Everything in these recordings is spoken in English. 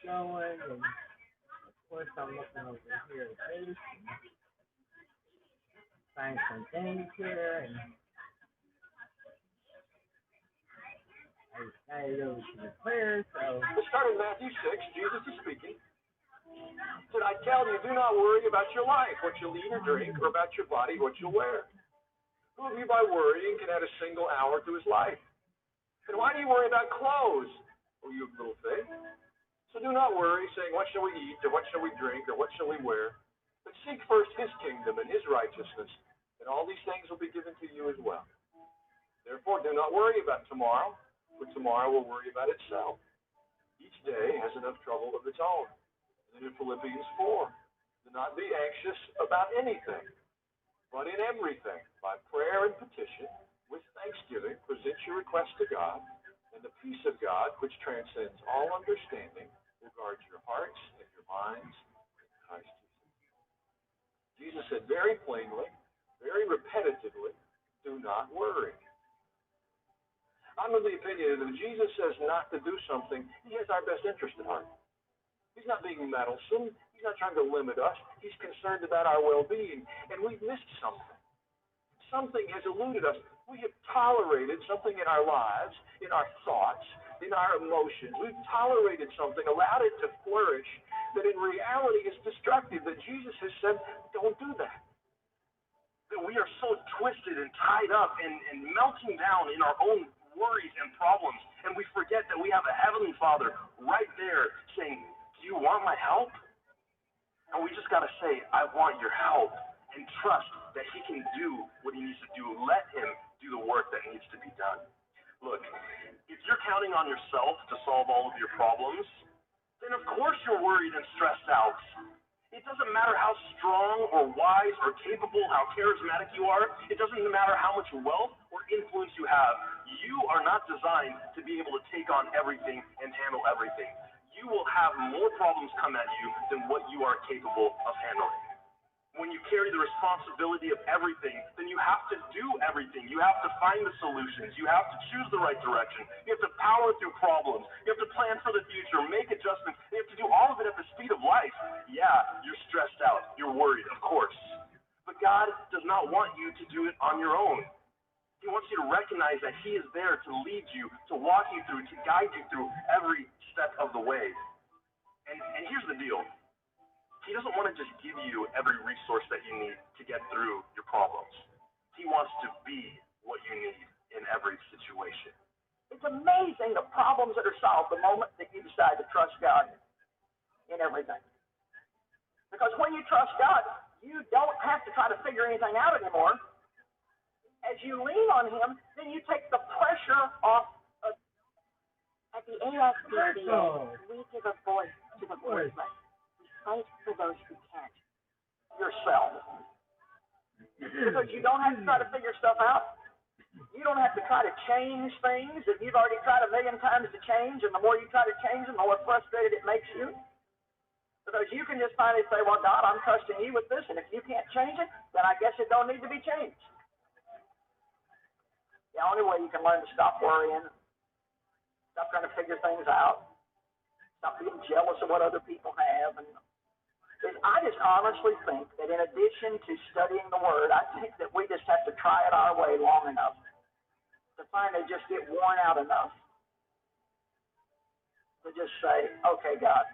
going, and of course I'm looking over here at base, find some things here, and I decided over to the prayer, so It started in Matthew 6. Jesus is speaking. He said, I tell you, do not worry about your life, what you'll eat or drink, or about your body, what you'll wear. Who of you by worrying can add a single hour to his life? And why do you worry about clothes, O you of little faith? So do not worry, saying, what shall we eat, or what shall we drink, or what shall we wear? But seek first his kingdom and his righteousness, and all these things will be given to you as well. Therefore, do not worry about tomorrow, for tomorrow will worry about itself. Each day has enough trouble of its own. And in Philippians 4, do not be anxious about anything, but in everything, by prayer and petition, with thanksgiving, present your requests to God, and the peace of God, which transcends all understanding, will guard your hearts and your minds in Christ Jesus. Jesus said very plainly, very repetitively, do not worry. I'm of the opinion that if Jesus says not to do something, he has our best interest at heart. He's not being meddlesome. He's not trying to limit us. He's concerned about our well-being. And we've missed something. Something has eluded us. We have tolerated something in our lives, in our thoughts, in our emotions. We've tolerated something, allowed it to flourish, that in reality is destructive, that Jesus has said, don't do that. That we are so twisted and tied up and melting down in our own worries and problems, and we forget that we have a Heavenly Father right there saying, do you want my help? And we just got to say, I want your help, and trust that he can do what he needs to do. Let him do the work that needs to be done. Look, if you're counting on yourself to solve all of your problems, then of course you're worried and stressed out. It doesn't matter how strong or wise or capable, how charismatic you are. It doesn't matter how much wealth or influence you have. You are not designed to be able to take on everything and handle everything. You will have more problems come at you than what you are capable of handling. When you carry the responsibility of everything, then you have to do everything. You have to find the solutions. You have to choose the right direction. You have to power through problems. You have to plan for the future, make adjustments. You have to do all of it at the speed of life. Yeah, you're stressed out. You're worried, of course. But God does not want you to do it on your own. He wants you to recognize that he is there to lead you, to walk you through, to guide you through every step of the way. And here's the deal. He doesn't want to just give you every resource that you need to get through your problems. He wants to be what you need in every situation. It's amazing the problems that are solved the moment that you decide to trust God in everything. Because when you trust God, you don't have to try to figure anything out anymore. As you lean on him, then you take the pressure off of. At the ASPCA, we give a voice to the voiceless. We fight for those who can't. Yourself. Because you don't have to try to figure stuff out. You don't have to try to change things that you've already tried a million times to change, and the more you try to change them, the more frustrated it makes you. Because you can just finally say, well, God, I'm trusting you with this, and if you can't change it, then I guess it don't need to be changed. The only way you can learn to stop worrying, stop trying to figure things out, stop being jealous of what other people have, and I just honestly think that in addition to studying the Word, I think that we just have to try it our way long enough to finally just get worn out enough to just say, okay, God,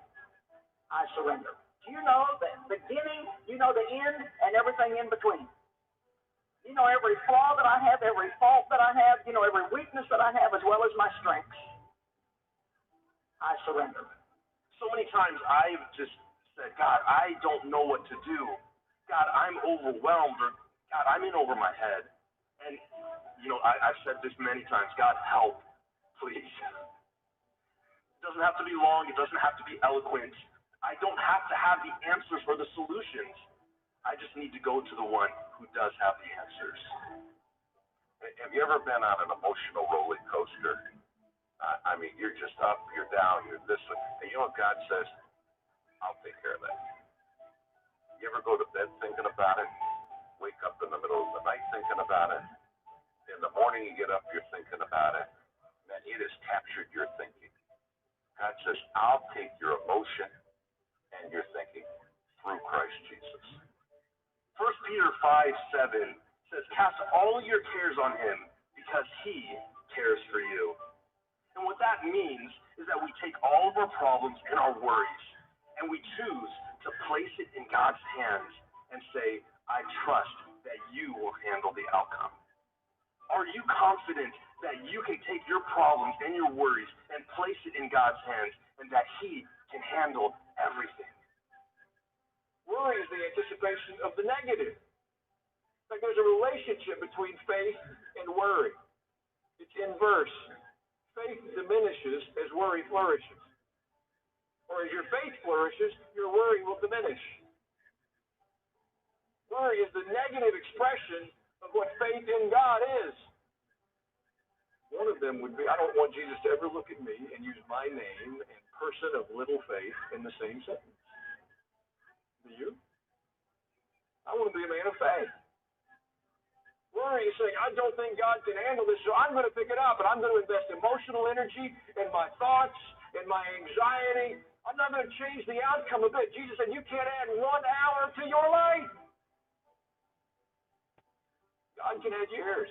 I surrender. Do you know the beginning, you know the end, and everything in between? You know every flaw that I have, every fault that I have, you know every weakness that I have, as well as my strengths. I surrender. So many times I've just said, God, I don't know what to do. God, I'm overwhelmed, or God, I'm in over my head. And, you know, I've said this many times, God, help, please. It doesn't have to be long. It doesn't have to be eloquent. I don't have to have the answers or the solutions. I just need to go to the one who does have the answers. Have you ever been on an emotional roller coaster? I mean, you're just up, you're down, you're this way. And you know what God says? I'll take care of that. You ever go to bed thinking about it? Wake up in the middle of the night thinking about it? In the morning you get up, you're thinking about it. Man, it has captured your thinking. God says, I'll take your emotion and your thinking through Christ Jesus. 1 Peter 5:7 says, cast all your cares on him because he cares for you. And what that means is that we take all of our problems and our worries and we choose to place it in God's hands and say, I trust that you will handle the outcome. Are you confident that you can take your problems and your worries and place it in God's hands and that he can handle everything? Worry is the anticipation of the negative. Like there's a relationship between faith and worry. It's inverse. Faith diminishes as worry flourishes. Or as your faith flourishes, your worry will diminish. Worry is the negative expression of what faith in God is. One of them would be, I don't want Jesus to ever look at me and use my name and person of little faith in the same sentence. Do you? I want to be a man of faith. Worry is saying, I don't think God can handle this, so I'm going to pick it up, and I'm going to invest emotional energy in my thoughts, in my anxiety. I'm not going to change the outcome of it. Jesus said, you can't add 1 hour to your life. God can add years.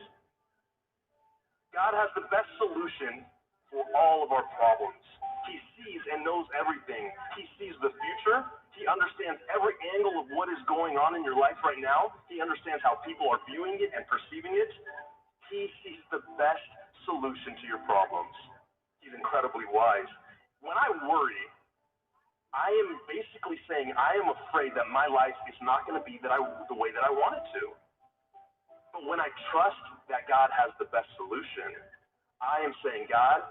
God has the best solution for all of our problems. He sees and knows everything. He sees the future. He understands every angle of what is going on in your life right now. He understands how people are viewing it and perceiving it. He sees the best solution to your problems. He's incredibly wise. When I worry, I am basically saying I am afraid that my life is not going to be the way that I want it to. But when I trust that God has the best solution, I am saying, God,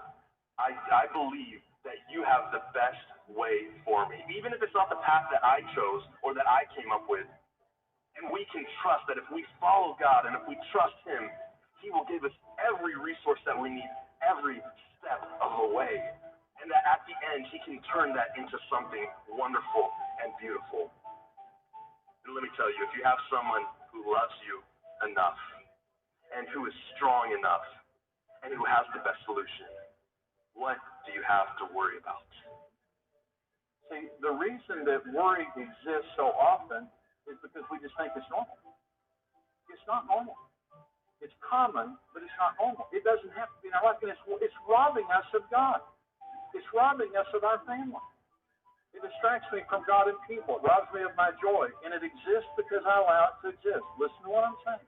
I believe that you have the best way for me, even if it's not the path that I chose or that I came up with. And we can trust that if we follow God and if we trust him, he will give us every resource that we need every step of the way. And that at the end, he can turn that into something wonderful and beautiful. And let me tell you, if you have someone who loves you enough and who is strong enough and who has the best solution, what do you have to worry about? See, the reason that worry exists so often is because we just think it's normal. It's not normal. It's common, but it's not normal. It doesn't have to be in our life, and it's robbing us of God. It's robbing us of our family. It distracts me from God and people. It robs me of my joy, and it exists because I allow it to exist. Listen to what I'm saying.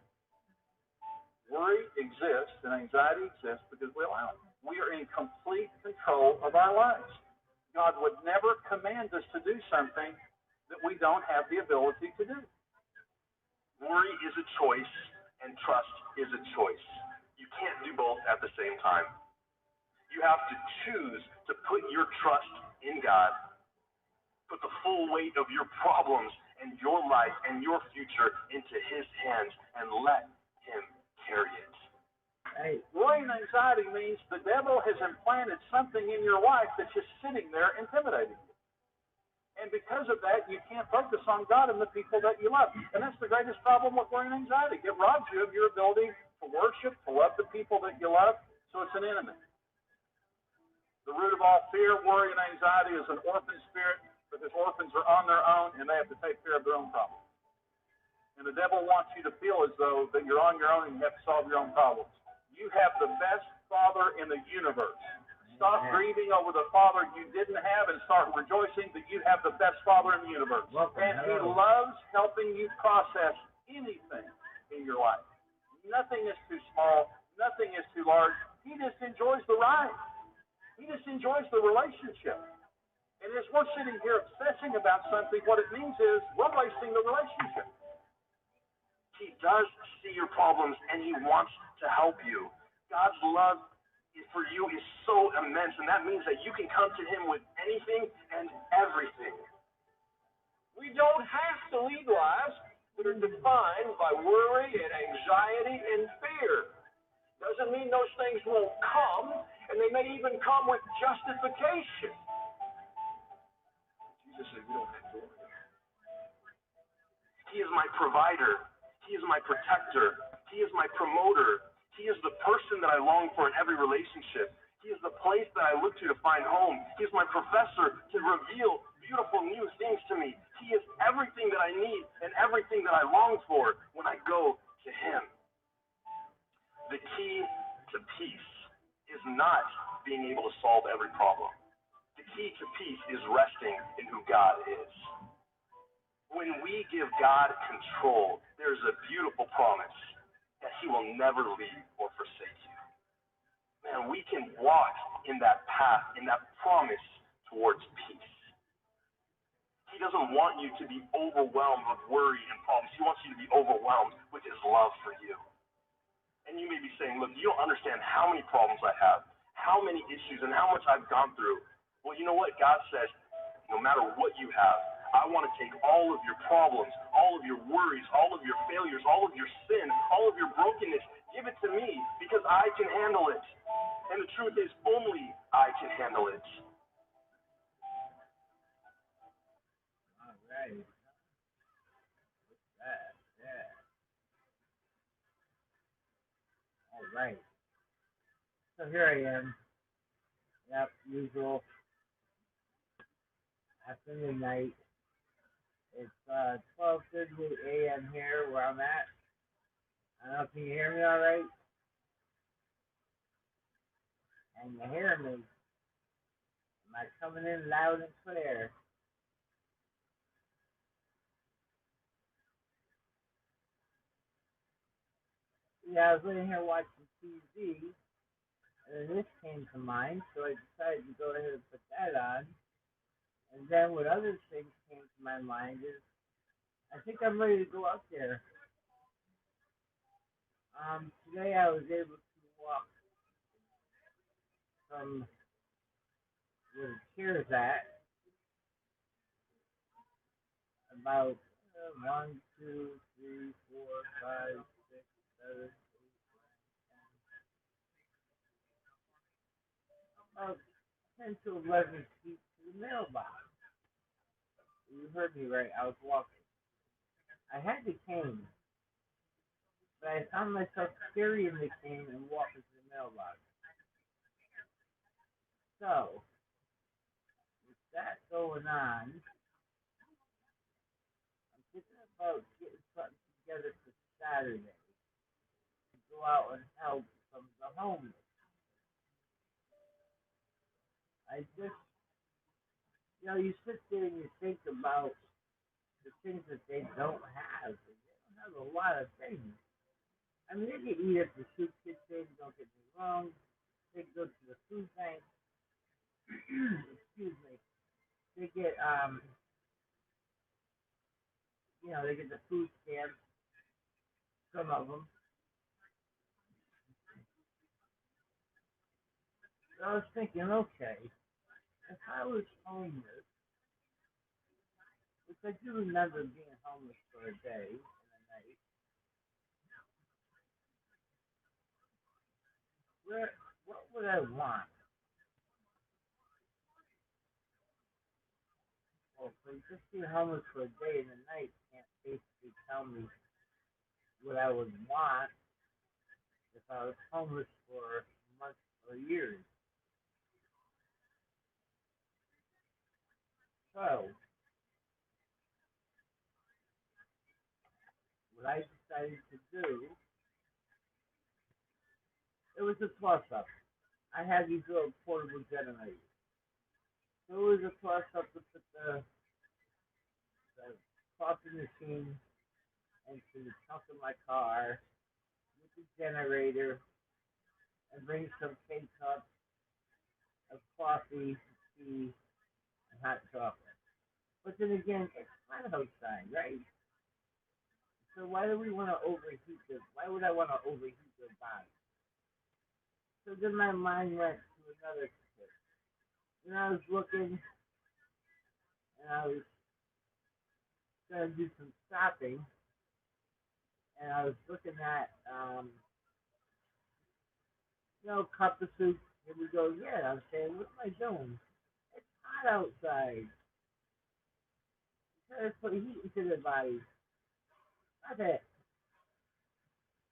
Worry exists and anxiety exists because we allow it. We are in complete control of our lives. God would never command us to do something that we don't have the ability to do. Worry is a choice, and trust is a choice. You can't do both at the same time. You have to choose to put your trust in God, put the full weight of your problems and your life and your future into his hands, and let him carry it. Hey, worry and anxiety means the devil has implanted something in your life that's just sitting there intimidating you. And because of that, you can't focus on God and the people that you love. And that's the greatest problem with worry and anxiety. It robs you of your ability to worship, to love the people that you love, so it's an enemy. The root of all fear, worry, and anxiety is an orphan spirit, because orphans are on their own and they have to take care of their own problems. And the devil wants you to feel as though that you're on your own and you have to solve your own problems. You have the best father in the universe. Stop grieving over the father you didn't have and start rejoicing that you have the best father in the universe. And he loves helping you process anything in your life. Nothing is too small. Nothing is too large. He just enjoys the ride. He just enjoys the relationship. And as we're sitting here obsessing about something, what it means is we're wasting the relationship. He does see your problems and he wants to help you. God's love for you is so immense, and that means that you can come to him with anything and everything. We don't have to lead lives that are defined by worry and anxiety and fear. Doesn't mean those things won't come, and they may even come with justification. Jesus said we don't have to worry. He is my provider. He is my protector. He is my promoter. He is the person that I long for in every relationship. He is the place that I look to find home. He is my professor to reveal beautiful new things to me. He is everything that I need and everything that I long for when I go to him. The key to peace is not being able to solve every problem. The key to peace is resting in who God is. When we give God control, there's a beautiful promise that he will never leave or forsake you. Man, we can walk in that path, in that promise towards peace. He doesn't want you to be overwhelmed with worry and problems. He wants you to be overwhelmed with his love for you. And you may be saying, look, you don't understand how many problems I have, how many issues, and how much I've gone through. Well, you know what? God says, no matter what you have, I want to take all of your problems, all of your worries, all of your failures, all of your sin, all of your brokenness, give it to me because I can handle it. And the truth is, only I can handle it. All right. What's that? Yeah. All right. So here I am. Yep, usual. After midnight. It's 12:38 a.m. here where I'm at. I don't know if you can hear me all right. And you hear me. Am I coming in loud and clear? Yeah, I was sitting here watching TV, and then this came to mind, so I decided to go ahead and put that on. And then what other things came to my mind is, I think I'm ready to go out there. Today I was able to walk from where the chair's at, about 1, 2, 3, 4, 5, 6, 7, 8, about 10 to 11 feet to the mailbox. You heard me right, I was walking. I had the cane, but I found myself carrying the cane and walking to the mailbox. So, with that going on, I'm thinking about getting something together for Saturday to go out and help some of the homeless. I just, you sit there and you think about the things that they don't have. They don't have a lot of things. I mean, they can eat at the soup kitchen, don't get me wrong. They go to the food bank. Excuse me. They get, they get the food stamps, some of them. So I was thinking, okay, if I was homeless, which I do remember being homeless for a day and a night, what would I want? Well, for just being homeless for a day and a night can't basically tell me what I would want if I was homeless for months or years. So, what I decided to do, it was a toss-up. I had these little portable generators. So it was a toss-up to put the coffee machine into the trunk of my car with the generator and bring some K-cups of coffee, tea, and hot chocolate. But then again, it's hot outside, right? So why do we want to overheat this? Why would I want to overheat their body? So then my mind went to another tip. And I was looking, and I was going to do some shopping, and I was looking at, cup of soup. Here we go again. I'm saying, what am I doing? It's hot outside. Trying to put heat into their bodies. Not that.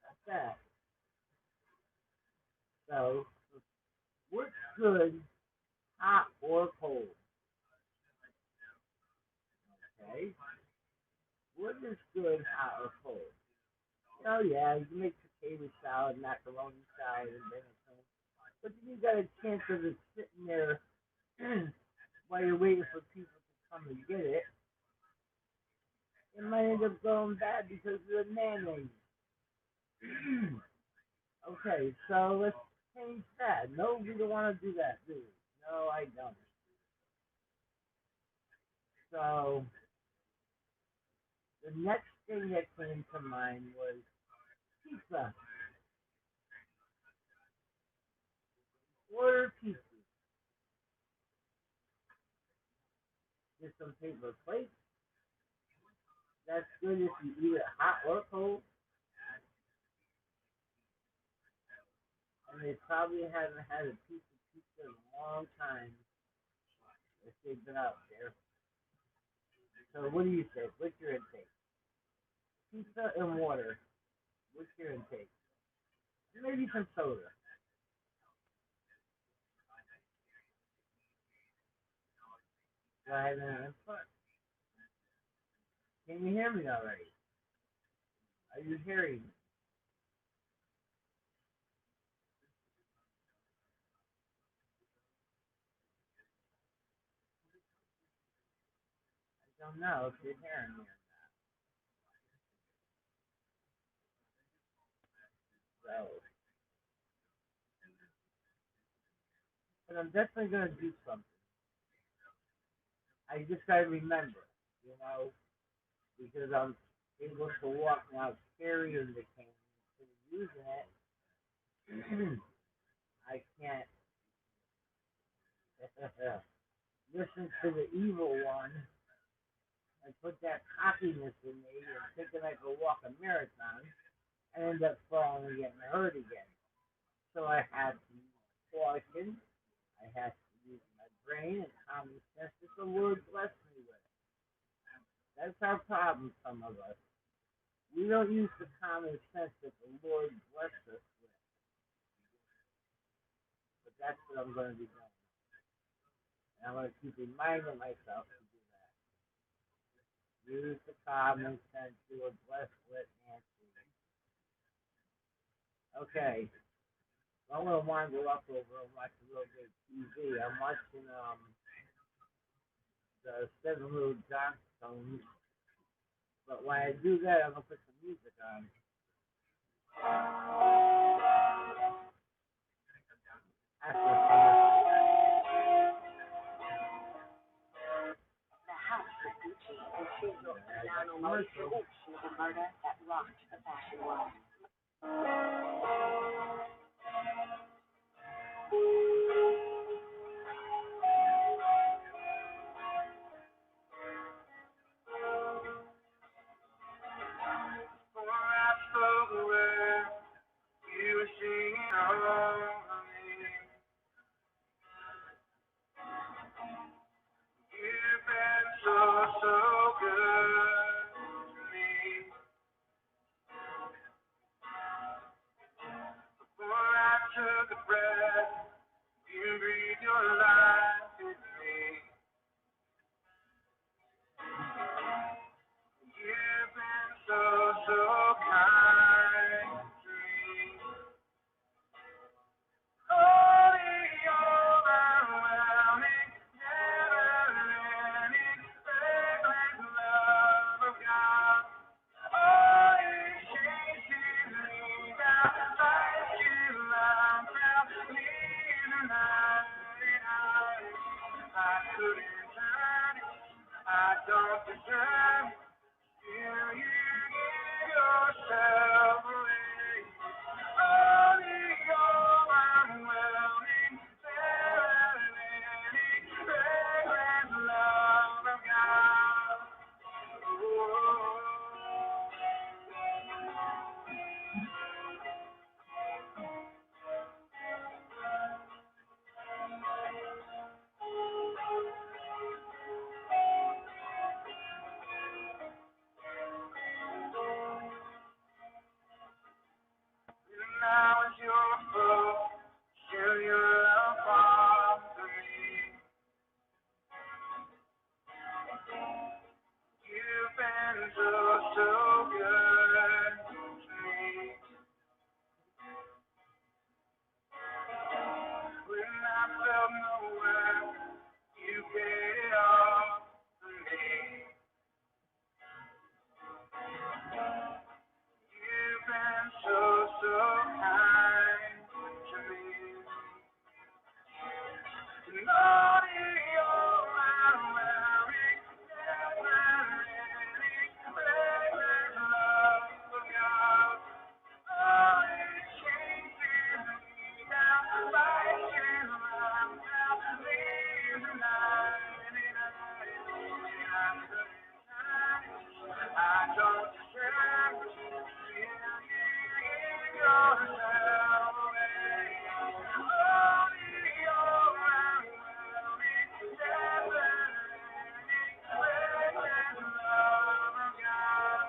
Not that. So, What's good, hot or cold? Okay. What is good, hot or cold? Oh yeah, you can make potato salad, macaroni salad, and everything. But then you got a chance of it sitting there while you're waiting for people to come and get it. It might end up going bad because of the mayonnaise. Okay, so let's change that. No, we don't want to do that, do we? No, I don't. So the next thing that came to mind was pizza. Order pizza. Get some paper plates. That's good if you eat it hot or cold. And they probably haven't had a piece of pizza in a long time if they've been out there. So what do you think? What's your intake? Pizza and water. What's your intake? Maybe some soda. Do I have any input? Can you hear me already? Are you hearing me? I don't know if you're hearing me. So, but I'm definitely gonna do something. I just gotta remember, you know, because I'm able to walk now carrying the cane instead of using it. I can't listen to the evil one and put that cockiness in me and thinking I could walk a marathon and end up falling and getting hurt again. So I have to use caution. I have to use my brain and common sense that the Lord bless me with. That's our problem, some of us. We don't use the common sense that the Lord blessed us with. But that's what I'm going to be doing. And I'm going to keep reminding myself to do that. Use the common sense you were blessed with, Nancy. Okay. I'm going to wander up over and watch a little bit of TV. I'm watching the Seven Little Johnstones. But when I do that, I'm going to put some music on. The house of Gucci and Silvio Milano Mauricio Gucci, the murder that rocked the fashion world. been so good to me. When I felt nowhere, you paid it all for me. You've been so kind to me. And all you're wearing never really explains love of God. Oh, it chases me down, fights you around, now leaves the night. I don't deserve to feel you yourself away. Only your overwhelming, never-ending, present love of God.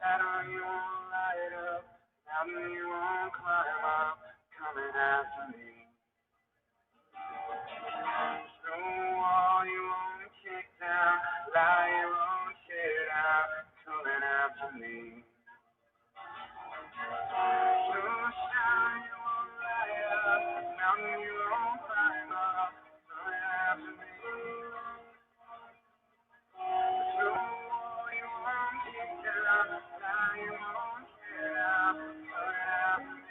Shadow you won't light up, mountain you won't climb up, coming after me. Snow wall you won't kick down, lie you won't tear down, coming after me. Snow shadow you won't light up, mountain you won't climb up, coming after me. Snow wall you won't kick down, lie you won't tear down, coming after me.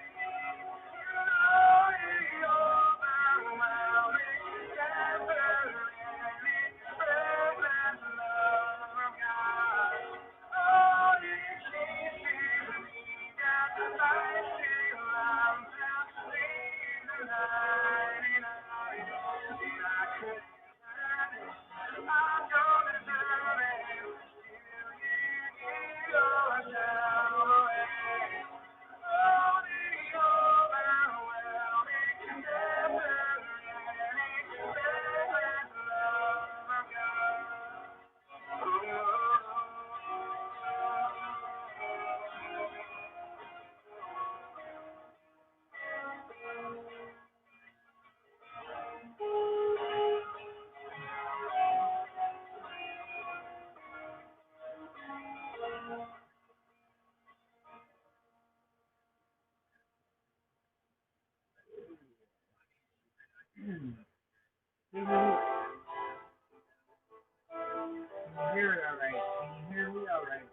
Can you hear it all right? Can you hear me all right?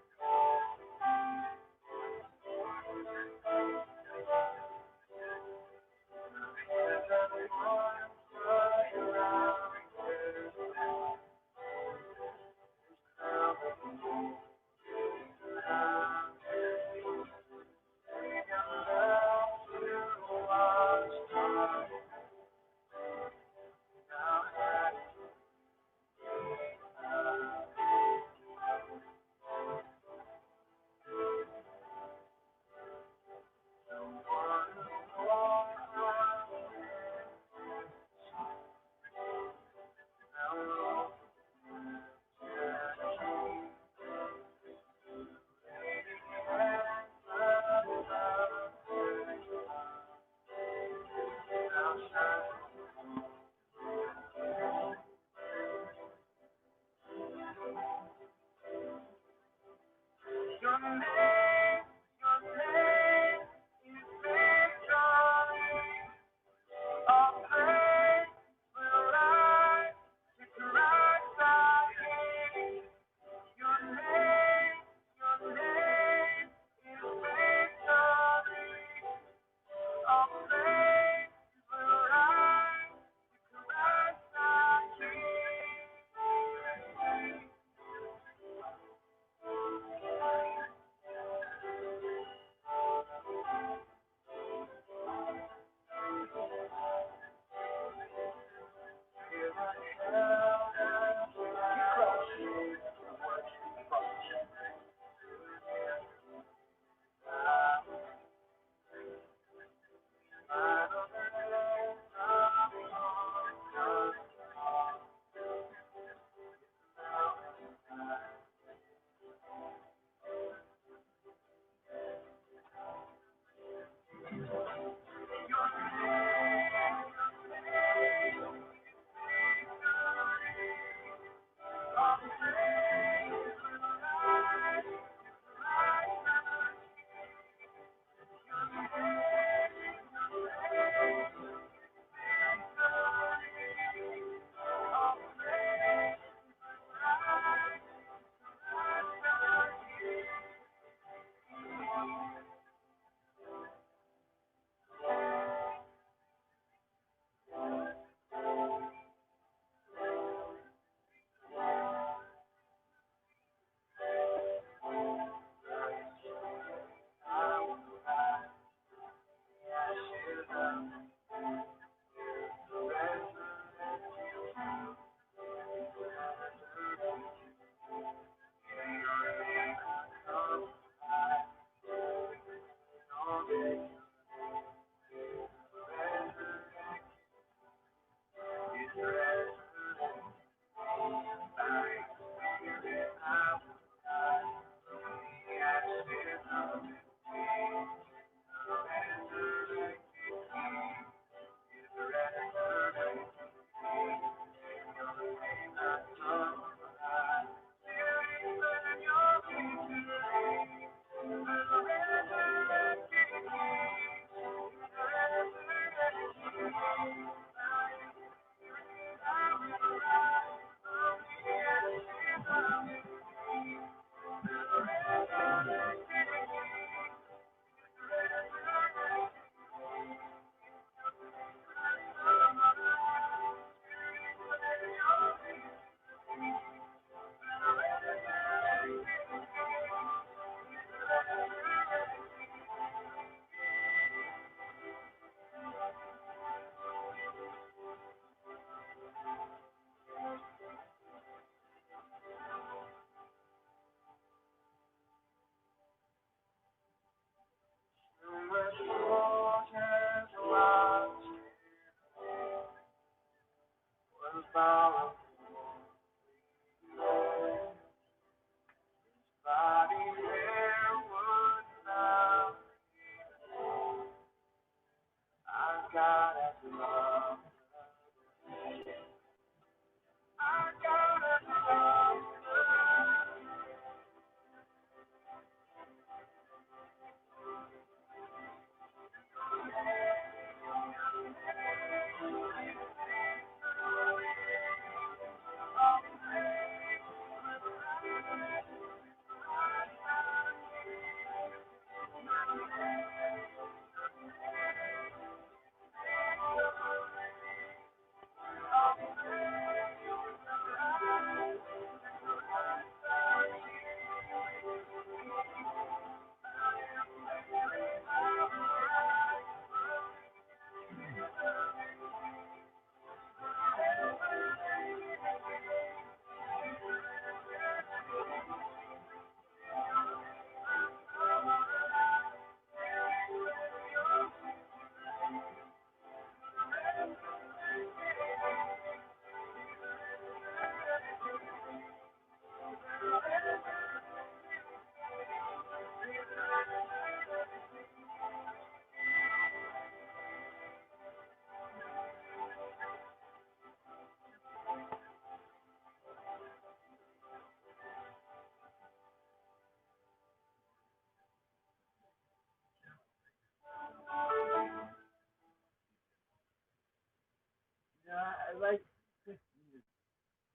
I like Christian music.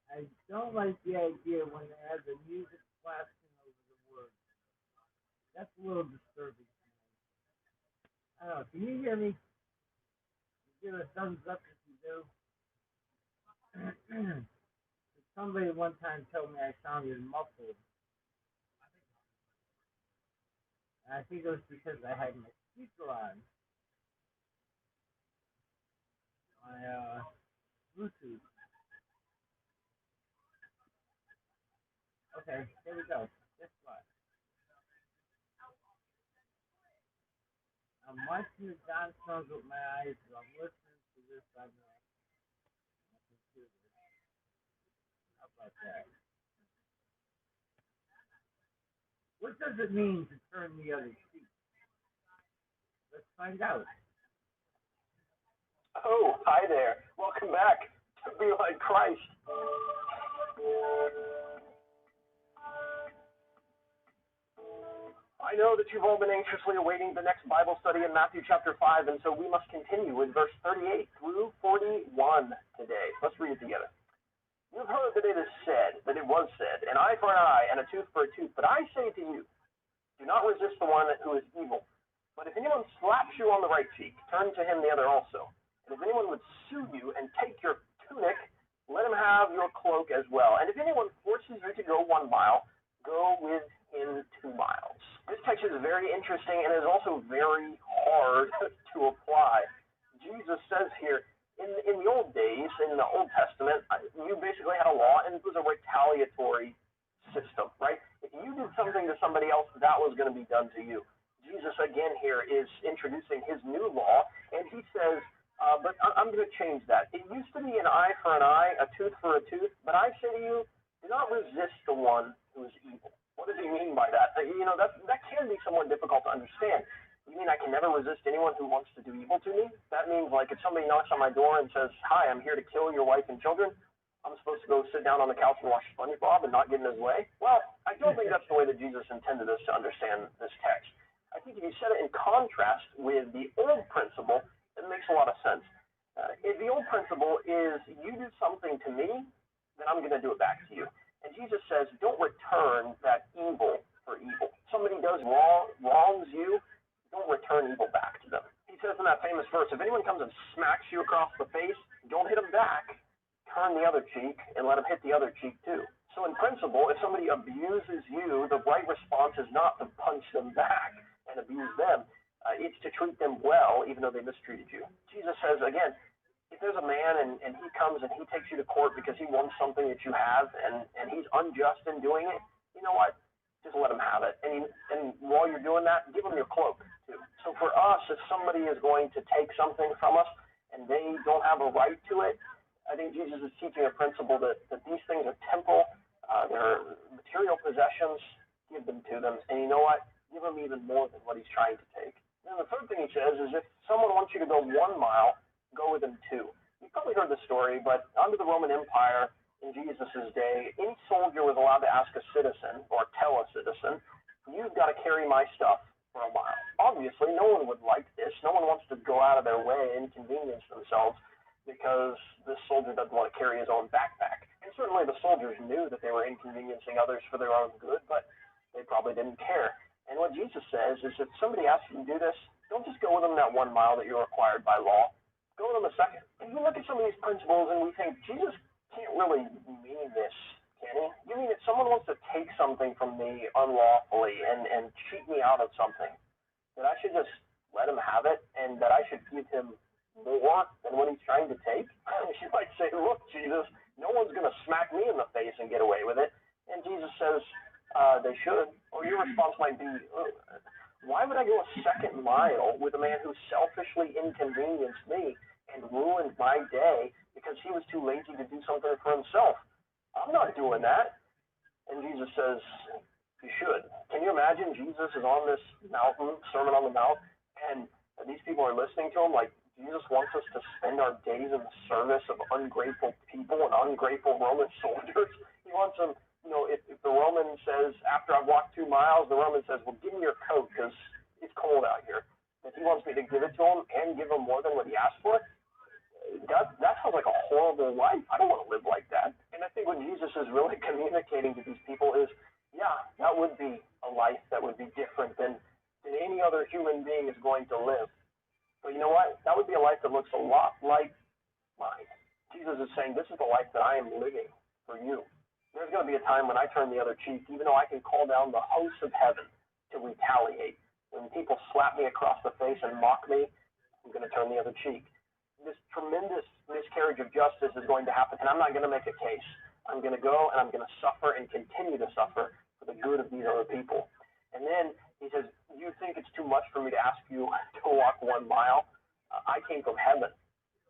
I don't like the idea when they have the music blasting over the words. That's a little disturbing. I don't know. Can you hear me? Give a thumbs up if you do. Somebody one time told me I sounded muffled. And I think it was because I had my speaker on. My Bluetooth. Okay, here we go. Guess what? I'm watching the John Snows with my eyes, and I'm listening to this on my computer. How about that? What does it mean to turn the other cheek? Let's find out. Oh, hi there. Welcome back to Be Like Christ. I know that you've all been anxiously awaiting the next Bible study in Matthew chapter 5, and so we must continue with verse 38 through 41 today. Let's read it together. You've heard that it was said, an eye for an eye and a tooth for a tooth. But I say to you, do not resist the one who is evil. But if anyone slaps you on the right cheek, turn to him the other also. And if anyone would sue you and take your tunic, let him have your cloak as well. And if anyone forces you to go 1 mile, go with him 2 miles. This text is very interesting and is also very hard to apply. Jesus says here, in the old days, in the Old Testament, you basically had a law, and it was a retaliatory system, right? If you did something to somebody else, that was going to be done to you. Jesus, again, here is introducing his new law, and he says, but I'm going to change that. It used to be an eye for an eye, a tooth for a tooth, but I say to you, do not resist the one who is evil. What does he mean by that? That can be somewhat difficult to understand. You mean I can never resist anyone who wants to do evil to me? That means, like, if somebody knocks on my door and says, hi, I'm here to kill your wife and children, I'm supposed to go sit down on the couch and watch SpongeBob and not get in his way? Well, I don't think that's the way that Jesus intended us to understand this text. I think if you set it in contrast with the old principle, it makes a lot of sense. the old principle is you do something to me, then I'm going to do it back to you. And Jesus says, don't return that evil for evil. Somebody wrongs you, don't return evil back to them. He says in that famous verse, if anyone comes and smacks you across the face, don't hit them back. Turn the other cheek and let them hit the other cheek too. So in principle, if somebody abuses you, the right response is not to punch them back and abuse them. It's to treat them well, even though they mistreated you. Jesus says, again, if there's a man and he comes and he takes you to court because he wants something that you have and he's unjust in doing it, you know what? Just let him have it. And while you're doing that, give him your cloak too. So for us, if somebody is going to take something from us and they don't have a right to it, I think Jesus is teaching a principle that these things are temporal, they're material possessions, give them to them. And you know what? Give him even more than what he's trying to take. And the third thing he says is if someone wants you to go 1 mile, go with them 2. You've probably heard the story, but under the Roman Empire in Jesus' day, any soldier was allowed to ask a citizen or tell a citizen, you've got to carry my stuff for a mile. Obviously, no one would like this. No one wants to go out of their way and inconvenience themselves because this soldier doesn't want to carry his own backpack. And certainly the soldiers knew that they were inconveniencing others for their own good, but they probably didn't care. And what Jesus says is if somebody asks you to do this, don't just go with them that 1 mile that you're required by law. Go with them a second. And we look at some of these principles and we think, Jesus can't really mean this, can he? You mean if someone wants to take something from me unlawfully and cheat me out of something, that I should just let him have it and that I should give him more than what he's trying to take? You might say, look, Jesus, no one's going to smack me in the face and get away with it. And Jesus says, they should. Or your response might be, why would I go a second mile with a man who selfishly inconvenienced me and ruined my day because he was too lazy to do something for himself? I'm not doing that. And Jesus says, you should. Can you imagine Jesus is on this mountain, Sermon on the Mount, and these people are listening to him like Jesus wants us to spend our days in the service of ungrateful people and ungrateful Roman soldiers? He wants them. If the Roman says, after I've walked 2 miles, the Roman says, well, give me your coat because it's cold out here. If he wants me to give it to him and give him more than what he asked for, that sounds like a horrible life. I don't want to live like that. And I think what Jesus is really communicating to these people is, yeah, that would be a life that would be different than any other human being is going to live. But you know what? That would be a life that looks a lot like mine. Jesus is saying, this is the life that I am living for you. There's going to be a time when I turn the other cheek, even though I can call down the hosts of heaven to retaliate. When people slap me across the face and mock me, I'm going to turn the other cheek. This tremendous miscarriage of justice is going to happen, and I'm not going to make a case. I'm going to go and I'm going to suffer and continue to suffer for the good of these other people. And then he says, you think it's too much for me to ask you to walk 1 mile? I came from heaven.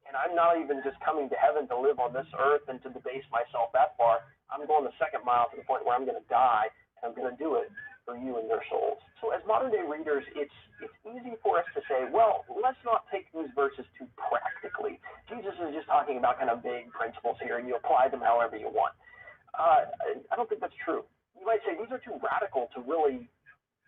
And I'm not even just coming to heaven to live on this earth and to debase myself that far. I'm going the 2nd mile to the point where I'm going to die, and I'm going to do it for you and your souls. So as modern-day readers, it's easy for us to say, well, let's not take these verses too practically. Jesus is just talking about kind of big principles here, and you apply them however you want. I don't think that's true. You might say these are too radical to really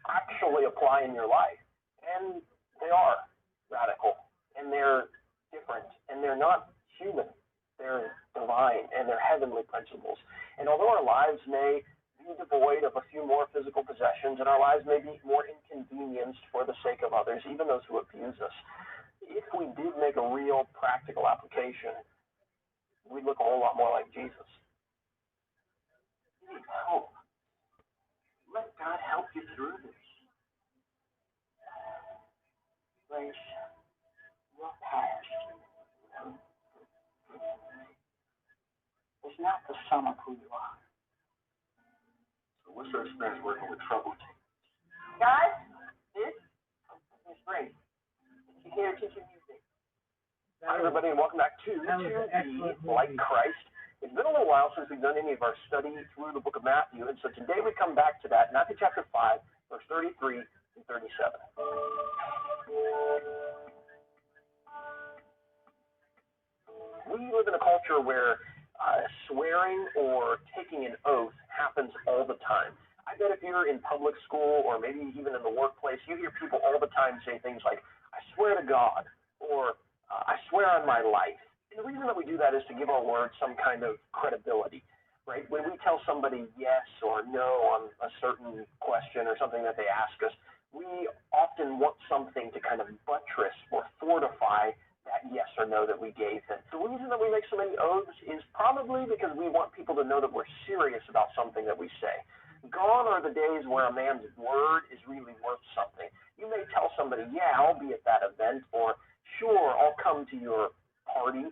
actually apply in your life. And they are radical, and they're different, and they're not human. They're divine, and they're heavenly principles. And although our lives may be devoid of a few more physical possessions, and our lives may be more inconvenienced for the sake of others, even those who abuse us, if we did make a real practical application, we'd look a whole lot more like Jesus. You need help. Let God help you through this. Place your past is not the sum of who you are. So what's your experience working with troubled teens? Guys, this is great. You hear teaching music. Hi, everybody, and welcome back to the Like Christ. It's been a little while since we've done any of our study through the book of Matthew, and so today we come back to that, Matthew chapter 5, verse 33 and 37. We live in a culture where swearing or taking an oath happens all the time. I bet if you're in public school or maybe even in the workplace, you hear people all the time say things like, I swear to God, or I swear on my life. And the reason that we do that is to give our words some kind of credibility, right? When we tell somebody yes or no on a certain question or something that they ask us, we often want something to kind of buttress or fortify that yes or no that we gave them. The reason that we make so many oaths is probably because we want people to know that we're serious about something that we say. Gone are the days where a man's word is really worth something. You may tell somebody, yeah, I'll be at that event, or sure, I'll come to your party,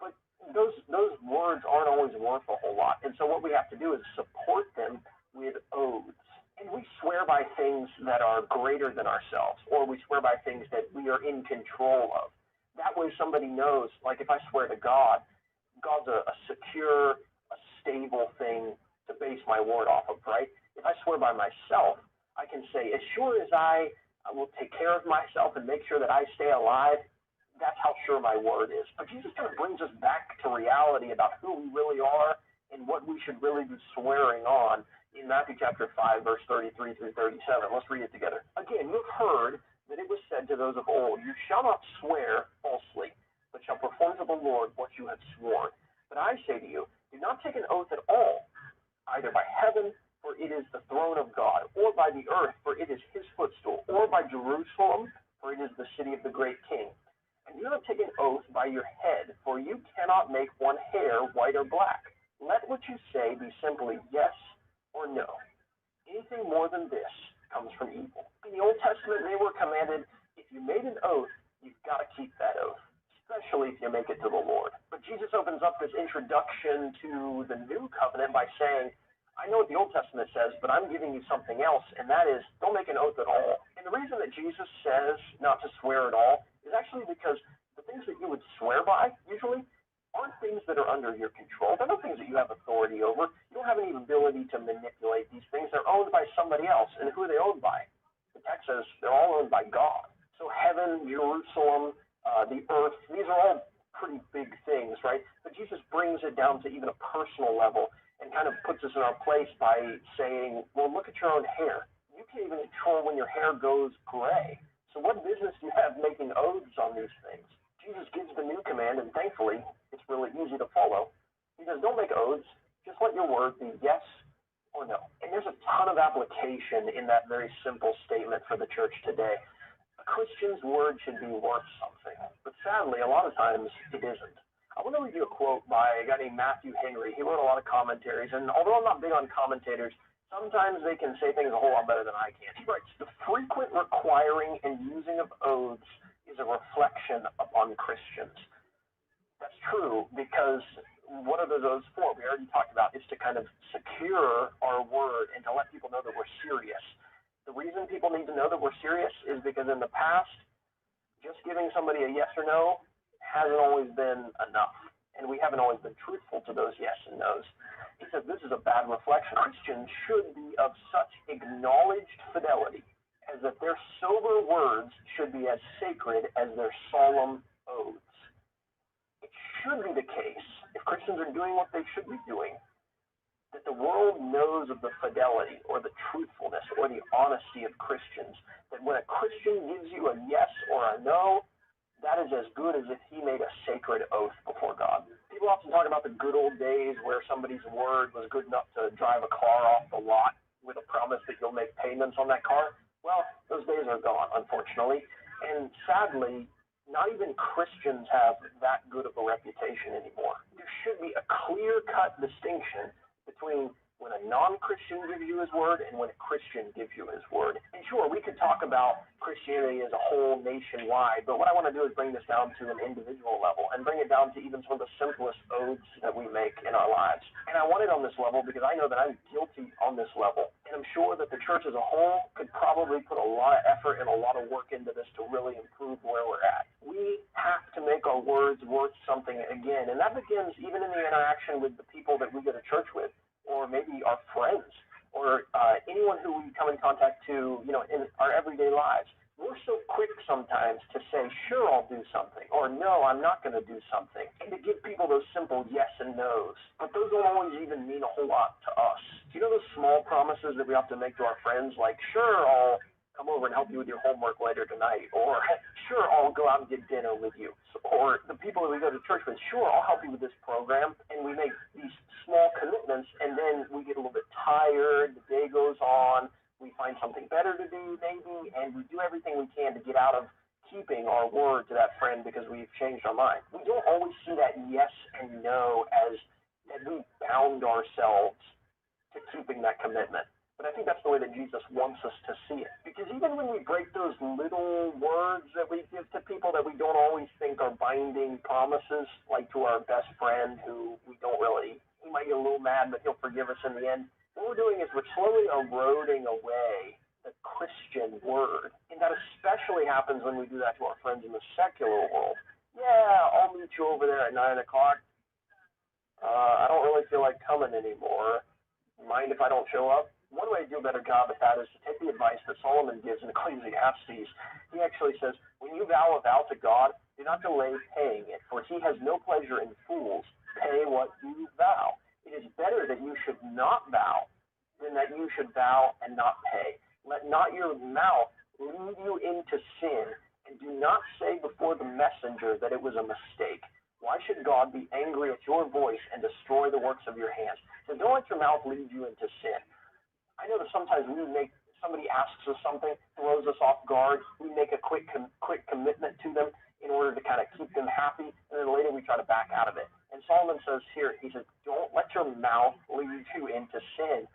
but those words aren't always worth a whole lot. And so what we have to do is support them with oaths. And we swear by things that are greater than ourselves, or we swear by things that we are in control of. That way somebody knows, like if I swear to God, God's a secure, a stable thing to base my word off of, right? If I swear by myself, I can say, as sure as I will take care of myself and make sure that I stay alive, that's how sure my word is. But Jesus kind of brings us back to reality about who we really are and what we should really be swearing on in Matthew chapter 5, verse 33 through 37. Let's read it together. Again, you've heard that it was said to those of old, you shall not swear falsely, but shall perform to the Lord what you have sworn. But I say to you, do not take an oath at all, either by heaven, for it is the throne of God, or by the earth, for it is his footstool, or by Jerusalem, for it is the city of the great king. And do not take an oath by your head, for you cannot make one hair white or black. Let what you say be simply yes or no. Anything more than this comes from evil. In the Old Testament, they were commanded, if you made an oath, you've got to keep that oath, especially if you make it to the Lord. But Jesus opens up this introduction to the new covenant by saying, I know what the Old Testament says, but I'm giving you something else, and that is, don't make an oath at all. And the reason that Jesus says not to swear at all is actually because the things that you would swear by, usually, aren't things that are under your control. They're not things that you have authority over. You don't have any ability to manipulate these things. They're owned by somebody else. And who are they owned by? The text says they're all owned by God. So heaven, Jerusalem, the earth, these are all pretty big things, right? But Jesus brings it down to even a personal level and kind of puts us in our place by saying, well, look at your own hair. You can't even control when your hair goes gray. So what business do you have making oaths on these things? Jesus gives the new command, and thankfully, it's really easy to follow. He says, don't make oaths. Just let your word be yes or no. And there's a ton of application in that very simple statement for the church today. A Christian's word should be worth something. But sadly, a lot of times, it isn't. I want to read you a quote by a guy named Matthew Henry. He wrote a lot of commentaries, and although I'm not big on commentators, sometimes they can say things a whole lot better than I can. He writes, the frequent requiring and using of oaths is a reflection upon Christians. That's true, because what are those oaths for? We already talked about is to kind of secure our word and to let people know that we're serious. The reason people need to know that we're serious is because in the past, just giving somebody a yes or no hasn't always been enough, and we haven't always been truthful to those yes and no's. He said this is a bad reflection. Christians should be of such acknowledged fidelity as that their sober words should be as sacred as their solemn oaths. It should be the case, if Christians are doing what they should be doing, that the world knows of the fidelity or the truthfulness or the honesty of Christians, that when a Christian gives you a yes or a no, that is as good as if he made a sacred oath before God. People often talk about the good old days where somebody's word was good enough to drive a car off the lot with a promise that you'll make payments on that car. Well, those days are gone, unfortunately. And sadly, not even Christians have that good of a reputation anymore. There should be a clear-cut distinction between when a non-Christian gives you his word and when a Christian gives you his word. And sure, we could talk about Christianity as a whole nationwide, but what I want to do is bring this down to an individual level and bring it down to even some of the simplest oaths that we make in our lives. And I want it on this level because I know that I'm guilty on this level. And I'm sure that the church as a whole could probably put a lot of effort and a lot of work into this to really improve where we're at. We have to make our words worth something again, and that begins even in the interaction with the people that we go to church with, or maybe our friends, or anyone who we come in contact to, in our everyday lives. We're so quick sometimes to say, sure, I'll do something, or no, I'm not going to do something, and to give people those simple yes and no's. But those don't always even mean a whole lot to us. Do you know those small promises that we have to make to our friends, like, sure, I'll come over and help you with your homework later tonight, or sure, I'll go out and get dinner with you, or the people that we go to church with, sure, I'll help you with this program, and we make these small commitments, and then we get a little bit tired, the day goes on, we find something better to do maybe, and we do everything we can to get out of keeping our word to that friend because we've changed our mind. We don't always see that yes and no as that we bound ourselves to keeping that commitment. But I think that's the way that Jesus wants us to see it. Because even when we break those little words that we give to people that we don't always think are binding promises, like to our best friend who we don't really, he might get a little mad, but he'll forgive us in the end. What we're doing is we're slowly eroding away the Christian word. And that especially happens when we do that to our friends in the secular world. Yeah, I'll meet you over there at 9 o'clock. I don't really feel like coming anymore. Mind if I don't show up? One way to do a better job at that is to take the advice that Solomon gives in Ecclesiastes. He actually says, when you vow a vow to God, do not delay paying it, for he has no pleasure in fools. Pay what you vow. It is better that you should not vow than that you should vow and not pay. Let not your mouth lead you into sin, and do not say before the messenger that it was a mistake. Why should God be angry at your voice and destroy the works of your hands? So don't let your mouth lead you into sin. I know that sometimes somebody asks us something, throws us off guard, we make a quick commitment to them in order to kind of keep them happy, and then later we try to back out of it. And Solomon says here, he says, don't let your mouth lead you into sin.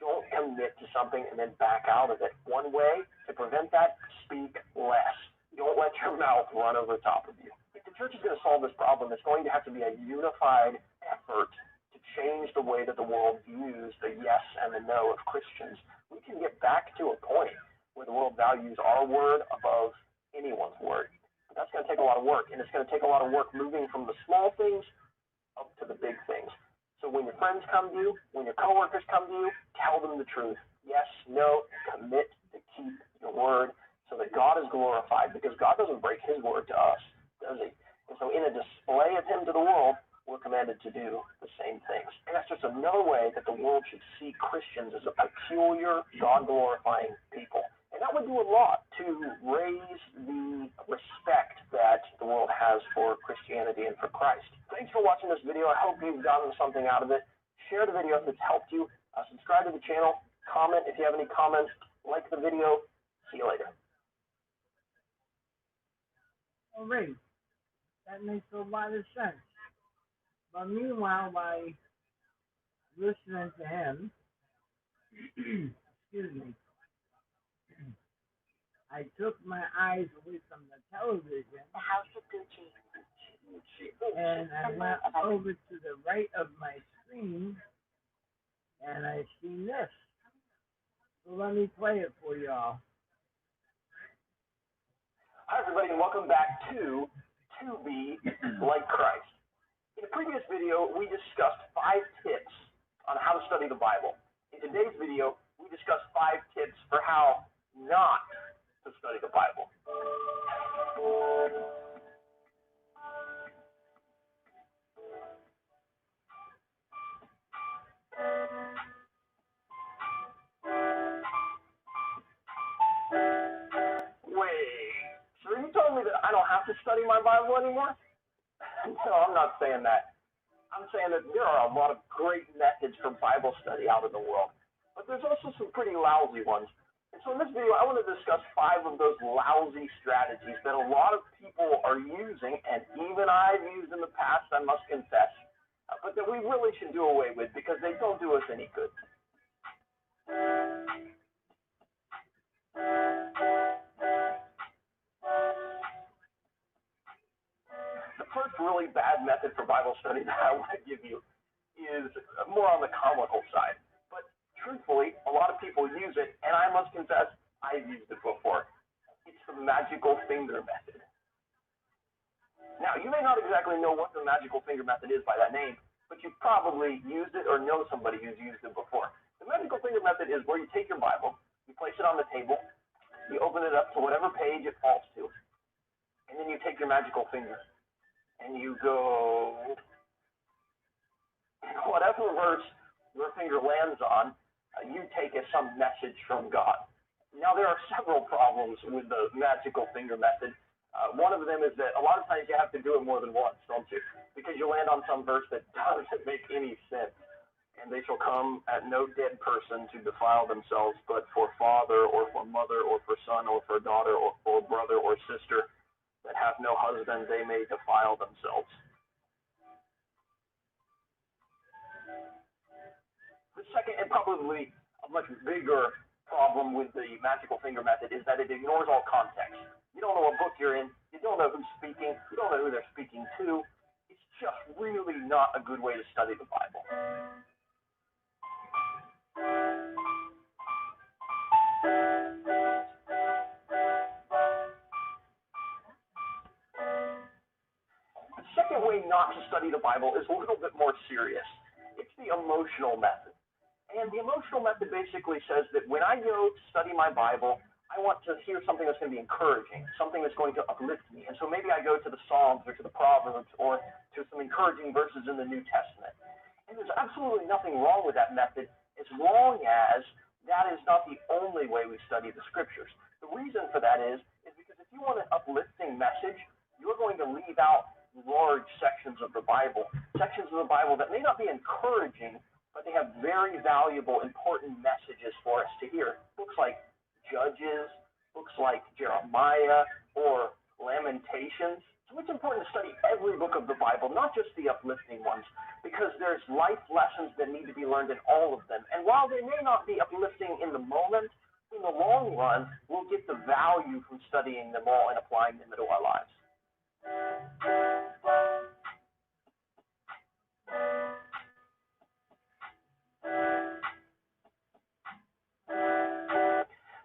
Don't commit to something and then back out of it. One way to prevent that, speak less. Don't let your mouth run over top of you. If the church is going to solve this problem, it's going to have to be a unified effort to change the way that the world views the yes and the no of Christians. We can get back to a point where the world values our word above anyone's word. But that's going to take a lot of work, and it's going to take a lot of work moving from the small things up to the big things. So when your friends come to you, when your coworkers come to you, tell them the truth. Yes, no, commit to keep your word so that God is glorified, because God doesn't break his word to us, does he? And so in a display of him to the world, we're commanded to do the same things. And that's just another way that the world should see Christians as a peculiar, God-glorifying people. And that would do a lot to raise the respect that the world has for Christianity and for Christ. Thanks for watching this video. I hope you've gotten something out of it. Share the video if it's helped you. Subscribe to the channel. Comment if you have any comments. Like the video. See you later. All right. That makes a lot of sense. But meanwhile, by listening to him, excuse me, I took my eyes away from the television. The House of Gucci. And I went over to the right of my screen, and I seen this. So let me play it for y'all. Hi, everybody, and welcome back to Be Like Christ. In a previous video, we discussed 5 tips on how to study the Bible. In today's video, we discussed 5 tips for how not to study the Bible. Wait, so you told me that I don't have to study my Bible anymore? No, I'm not saying that. I'm saying that there are a lot of great methods for Bible study out in the world, but there's also some pretty lousy ones. And so in this video, I want to discuss 5 of those lousy strategies that a lot of people are using, and even I've used in the past, I must confess, but that we really should do away with because they don't do us any good. The first really bad method for Bible study that I want to give you is more on the comical side. But truthfully, a lot of people use it, and I must confess, I've used it before. It's the magical finger method. Now, you may not exactly know what the magical finger method is by that name, but you've probably used it or know somebody who's used it before. The magical finger method is where you take your Bible, you place it on the table, you open it up to whatever page it falls to, and then you take your magical finger, and you go, whatever verse your finger lands on, you take as some message from God. Now, there are several problems with the magical finger method. One of them is that a lot of times you have to do it more than once, don't you? Because you land on some verse that doesn't make any sense. And they shall come at no dead person to defile themselves, but for father, or for mother, or for son, or for daughter, or for brother, or sister, that have no husband, they may defile themselves. The second, and probably a much bigger problem with the magical finger method, is that it ignores all context. You don't know what book you're in, you don't know who's speaking, you don't know who they're speaking to. It's just really not a good way to study the Bible. The second way not to study the Bible is a little bit more serious. It's the emotional method. And the emotional method basically says that when I go to study my Bible, I want to hear something that's going to be encouraging, something that's going to uplift me. And so maybe I go to the Psalms or to the Proverbs or to some encouraging verses in the New Testament. And there's absolutely nothing wrong with that method as long as that is not the only way we study the Scriptures. The reason for that is because if you want an uplifting message, you're going to leave out large sections of the Bible that may not be encouraging, but they have very valuable, important messages for us to hear. Books like Judges, books like Jeremiah, or Lamentations. So it's important to study every book of the Bible, not just the uplifting ones, because there's life lessons that need to be learned in all of them. And while they may not be uplifting in the moment, in the long run, we'll get the value from studying them all and applying them into our lives.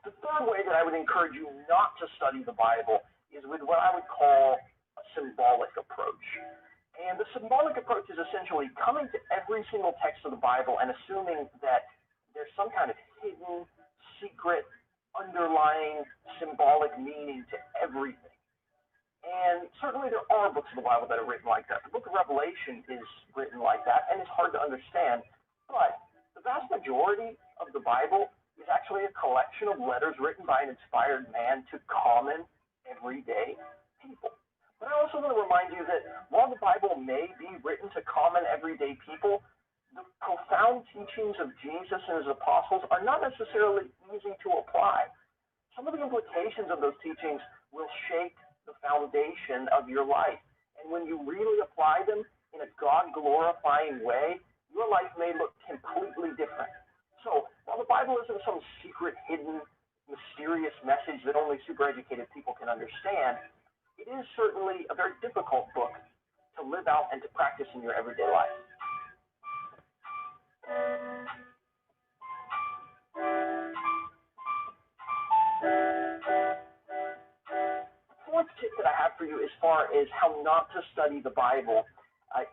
The third way that I would encourage you not to study the Bible is with what I would call a symbolic approach. And the symbolic approach is essentially coming to every single text of the Bible and assuming that there's some kind of hidden, secret, underlying symbolic meaning to everything. And certainly there are books of the Bible that are written like that. The book of Revelation is written like that, and it's hard to understand. But the vast majority of the Bible is actually a collection of letters written by an inspired man to common, everyday people. But I also want to remind you that while the Bible may be written to common, everyday people, the profound teachings of Jesus and his apostles are not necessarily easy to apply. Some of the implications of those teachings will shake the foundation of your life. And when you really apply them in a God-glorifying way, your life may look completely different. So, while the Bible isn't some secret, hidden, mysterious message that only super-educated people can understand, it is certainly a very difficult book to live out and to practice in your everyday life. Fourth tip that I have for you as far as how not to study the Bible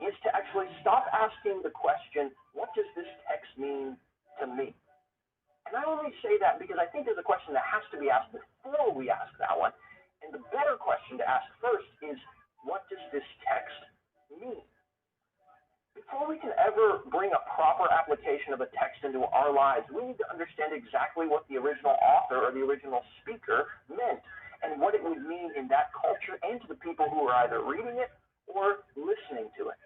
is to actually stop asking the question, what does this text mean to me? And I only say that because I think there's a question that has to be asked before we ask that one. And the better question to ask first is, what does this text mean? Before we can ever bring a proper application of a text into our lives, we need to understand exactly what the original author or the original speaker meant and what it would mean in that culture and to the people who are either reading it or listening to it.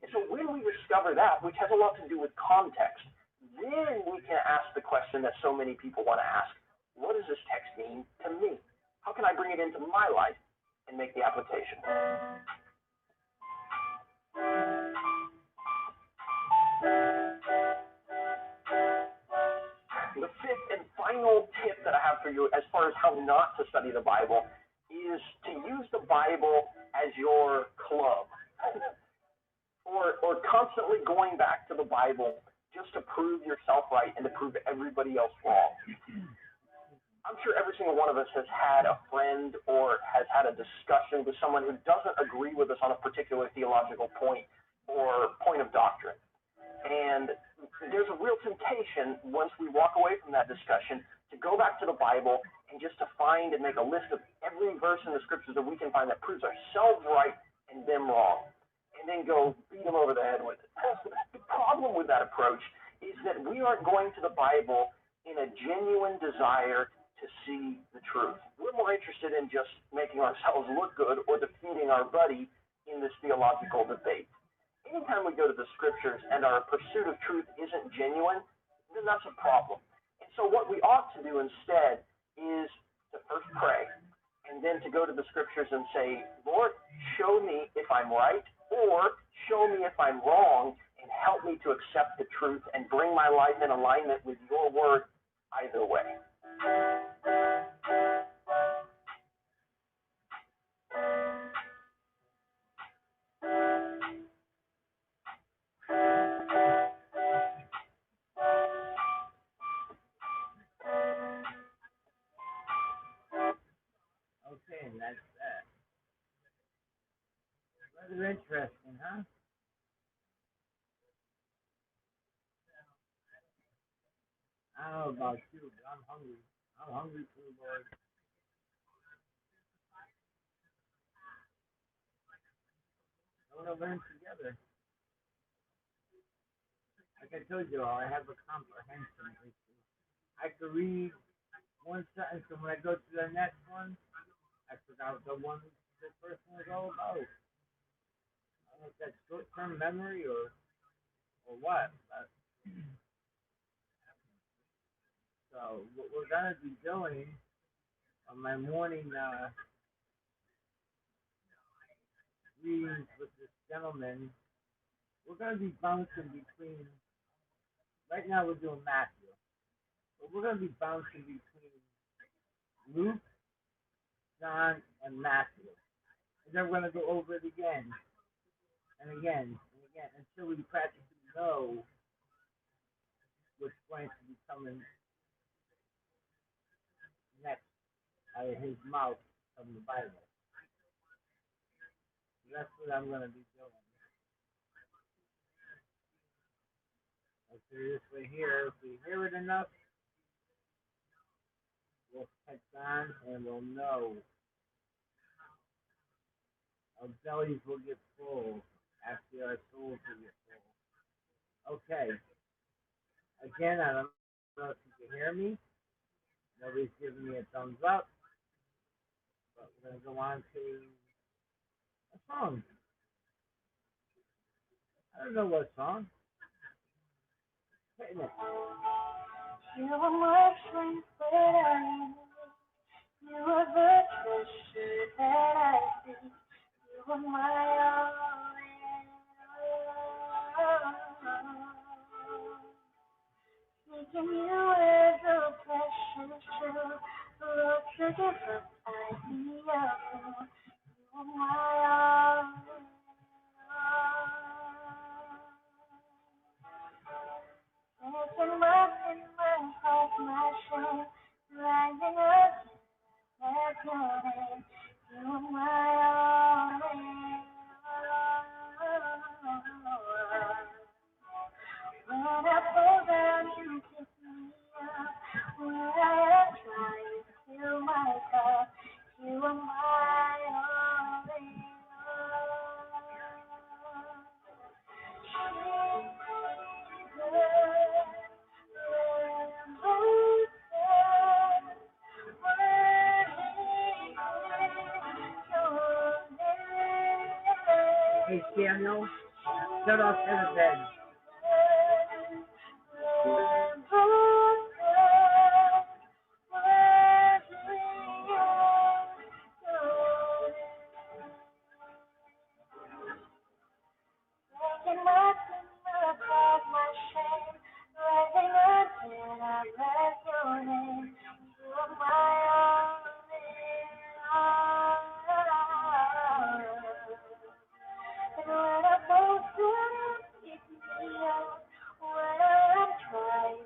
And so when we discover that, which has a lot to do with context, then we can ask the question that so many people want to ask, what does this text mean to me? How can I bring it into my life and make the application? The fifth and final tip that I have for you as far as how not to study the Bible is to use the Bible as your club. or constantly going back to the Bible just to prove yourself right and to prove everybody else wrong. I'm sure every single one of us has had a friend or has had a discussion with someone who doesn't agree with us on a particular theological point or point of doctrine. And there's a real temptation once we walk away from that discussion to go back to the Bible and just to find and make a list of every verse in the Scriptures that we can find that proves ourselves right and them wrong, and then go beat them over the head with it. The problem with that approach is that we aren't going to the Bible in a genuine desire to see the truth. We're more interested in just making ourselves look good or defeating our buddy in this theological debate. Anytime we go to the scriptures and our pursuit of truth isn't genuine, then that's a problem. And so what we ought to do instead is to first pray, and then to go to the scriptures and say, Lord, show me if I'm right, or show me if I'm wrong, and help me to accept the truth and bring my life in alignment with your word either way. Okay, and that's that. Rather interesting, huh? I don't know about you, but I'm hungry. I'm hungry for the Lord. I want to learn together. Like I told you all, I have a comprehension issue. I could read one sentence, and when I go to the next one, I forgot the one the first one was all about. I don't know if that's short-term memory or what. But so what we're gonna be doing on my morning readings with this gentleman, we're gonna be bouncing between. Right now we're doing Matthew, but we're gonna be bouncing between Luke, John, and Matthew, and then we're gonna go over it again and again and again until we practically know what's going to be coming next out of his mouth from the Bible. So that's what I'm going to be doing. Okay, this way here, if we hear it enough, we'll catch on and we'll know. Our bellies will get full. Actually, our souls will get full. Okay. Again, I don't know if you can hear me. Nobody's giving me a thumbs up. But we're going to go on to a song. I don't know what song. Hitting it. You are my strength when I am weak. You are the treasure that I see. You are my all in all. Seeking you as a precious jewel. Lord, to give up, I be your fool. You are my all in all. Taking my sin, my fault, my shame, rising up, that's your name. You are my all in all. When I fall down, you pick me up. When I am trying to fill my cup, you are my all in all. Hey, Daniel, shut off to the bed. When I fall down, pick me up. When I'm trying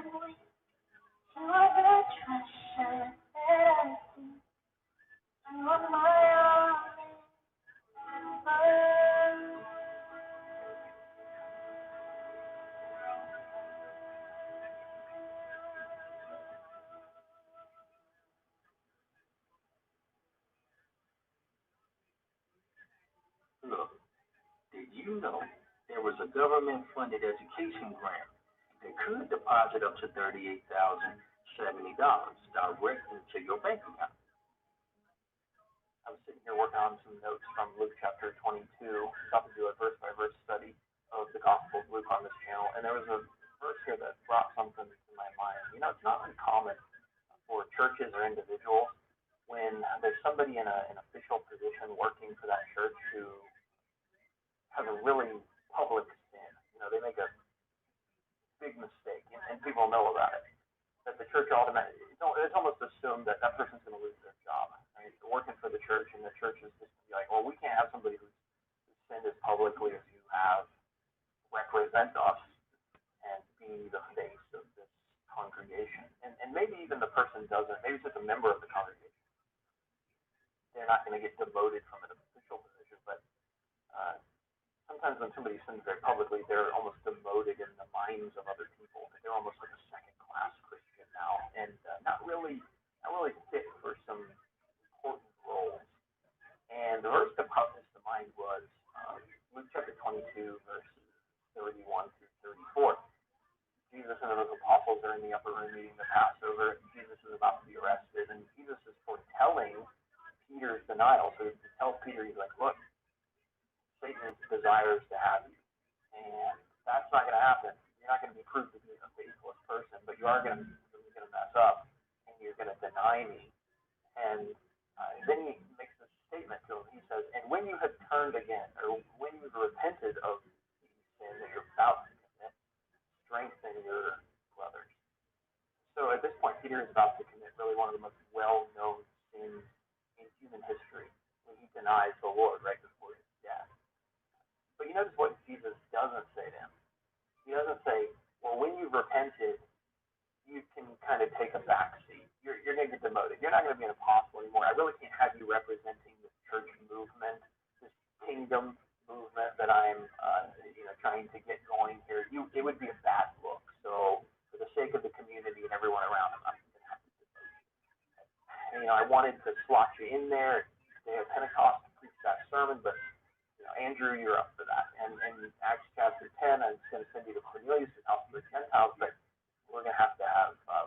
weak. You are the treasure that I see. You are my only love. Look, did you know there was a government-funded education grant that could deposit up to $38,070 directly to your bank account? I was sitting here working on some notes from Luke chapter 22, about to do a verse-by-verse study of the Gospel of Luke on this channel, and there was a verse here that brought something to my mind. You know, it's not uncommon for churches or individuals when there's somebody in an official position working for that church who has a really public sin. You know, they make a big mistake, and people know about it. That the church automatically, it's almost assumed that that person's going to lose their job. I mean, they're working for the church, and the church is just like, well, we can't have somebody who's sinned as publicly as you have represent us and be the face of this congregation. And maybe even the person doesn't, maybe it's just a member of the congregation. They're not going to get demoted from an official position, but sometimes when somebody sins very publicly, they're almost demoted in the minds of other people. They're almost like a second-class Christian now, and not really fit for some important roles. And the verse that popped into mind was Luke chapter 22, verses 31 through 34. Jesus and those apostles are in the upper room eating the Passover. Jesus is about to be arrested, and Jesus is foretelling Peter's denial. So he tells Peter, he's like, look, Satan desires to have you, and that's not going to happen. You're not going to be proved to be a faithless person, but you are going to mess up, and you're going to deny me. And then he makes this statement to him. He says, and when you have turned again, or when you've repented of the sin that you're about to commit, strengthen your brothers. So at this point, Peter is about to commit really one of the most well-known sins in human history when he denies the Lord right before his death. But you notice what Jesus doesn't say to him. He doesn't say, well, when you've repented, you can kind of take a back seat. You're going to get demoted. You're not going to be an apostle anymore. I really can't have you representing this church movement, this kingdom movement that I'm trying to get going here. It would be a bad look. So for the sake of the community and everyone around him, I'm going to have to demote you. And, I wanted to slot you in there day of Pentecost to preach that sermon, but Andrew, you're up for that. And in Acts chapter 10, I was going to send you to Cornelius' house for the Gentiles, but we're going to have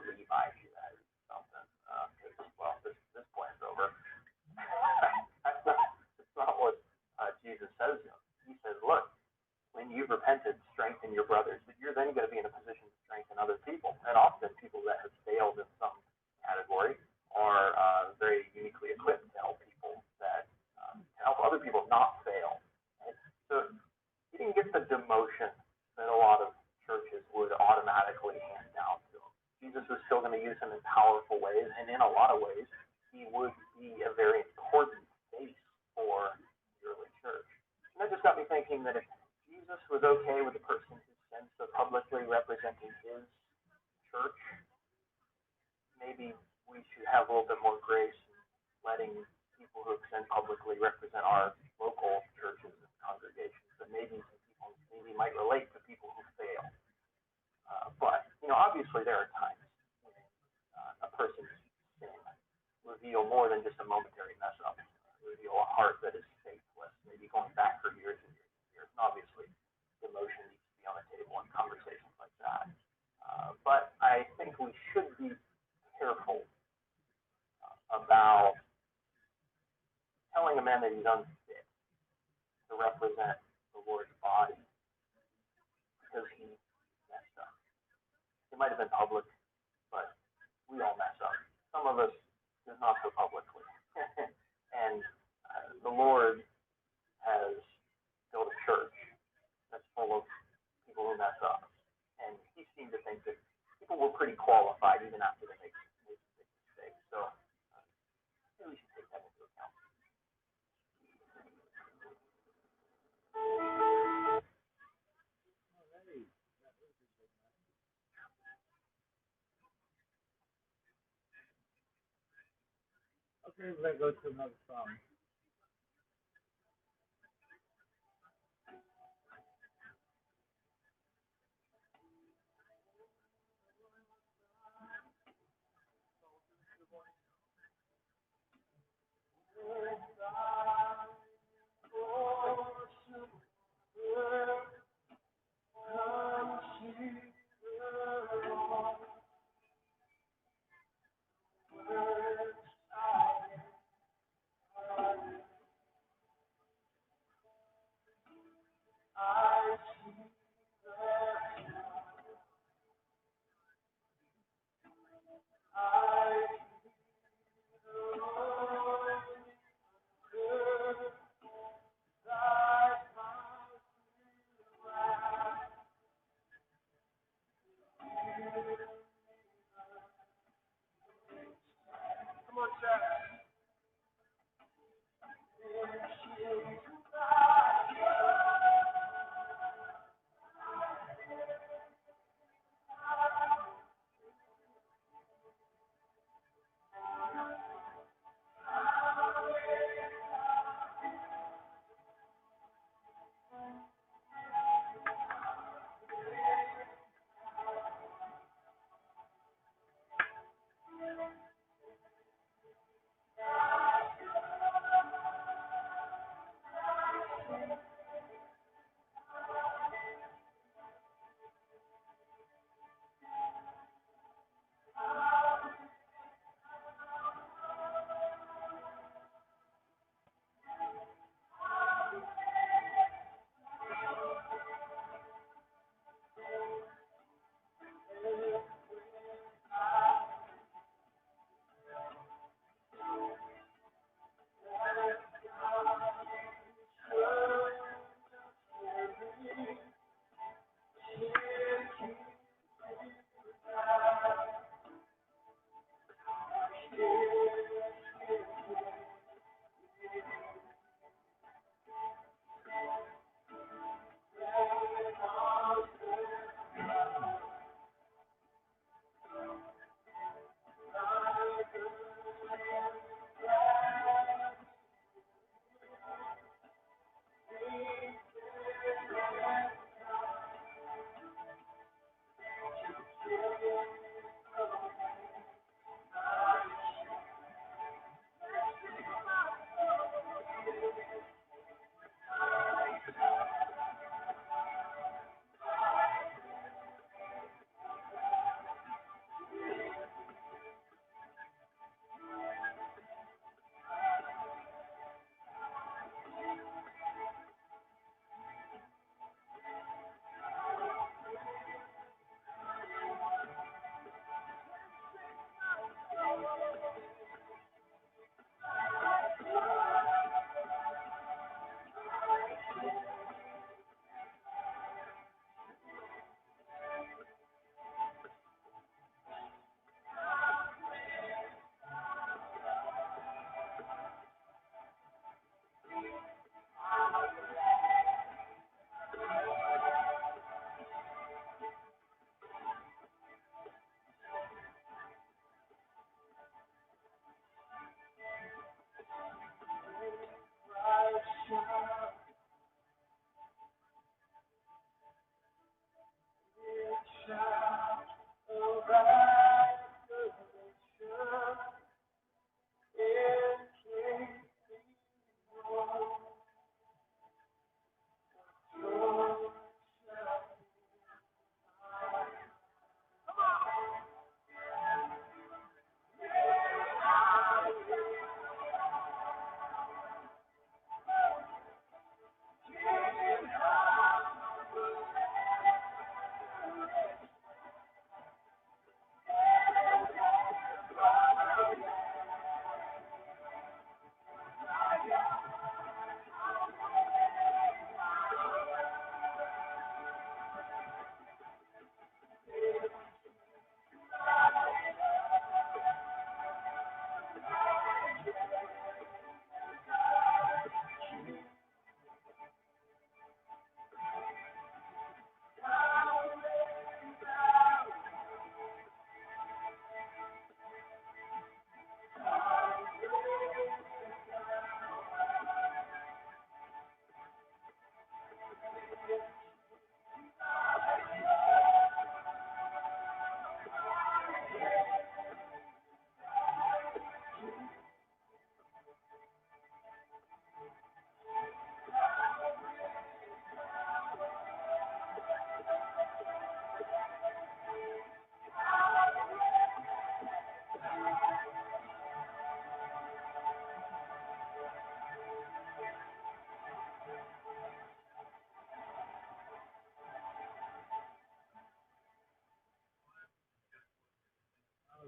Levi do that or something. Well, this plan's over. That's not what Jesus says to him. He says, look, when you've repented, strengthen your brothers, but you're then going to be in a position to strengthen other people. And often people that have failed in some category are very uniquely equipped to help people that to help other people not fail. So he didn't get the demotion that a lot of churches would automatically hand down to him. Jesus was still going to use him in powerful ways, and in a lot of ways, he would be a very important face for the early church. And that just got me thinking that if Jesus was okay with the person who sins so publicly representing his church, maybe we should have a little bit more grace in letting people who sin publicly represent our local churches and congregations. But maybe some people might relate to people who fail. But obviously there are times when a person's sin reveal more than just a momentary mess up, reveal a heart that is faithless, maybe going back for years and years and years. And obviously, demotion needs to be on the table in conversations like that. But I think we should be careful about telling a man that he's unfit to represent the Lord's body because he messed up. It might have been public, but we all mess up. Some of us just not so publicly. And the Lord has built a church that's full of people who mess up. And he seemed to think that people were pretty qualified even after they make mistakes. So maybe we should take that into account. as I go to another song.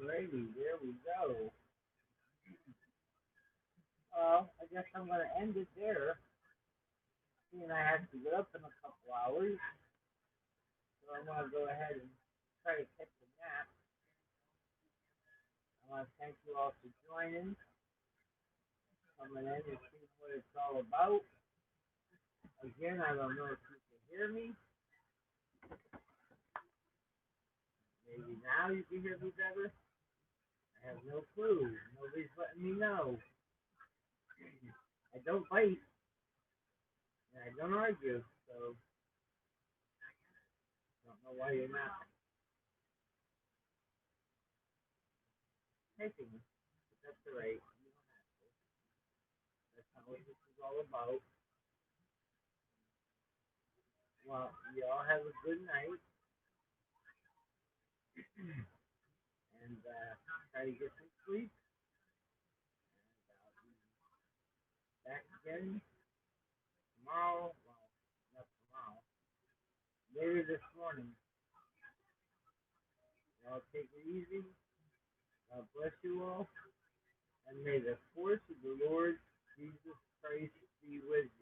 Alrighty, there we go. Well, I guess I'm gonna end it there. And I have to get up in a couple hours, so I'm gonna go ahead and try to catch a nap. I want to thank you all for joining, coming in and seeing what it's all about. Again, I don't know if you can hear me. Maybe now you can hear me better. I have no clue. Nobody's letting me know. I don't bite, and I don't argue, so I don't know why you're not taking me. But that's alright. You don't have to. That's not what this is all about. Well, you all have a good night, and try to get some sleep. And I'll be back again tomorrow. Well, not tomorrow. Later this morning. Y'all take it easy. God bless you all. And may the force of the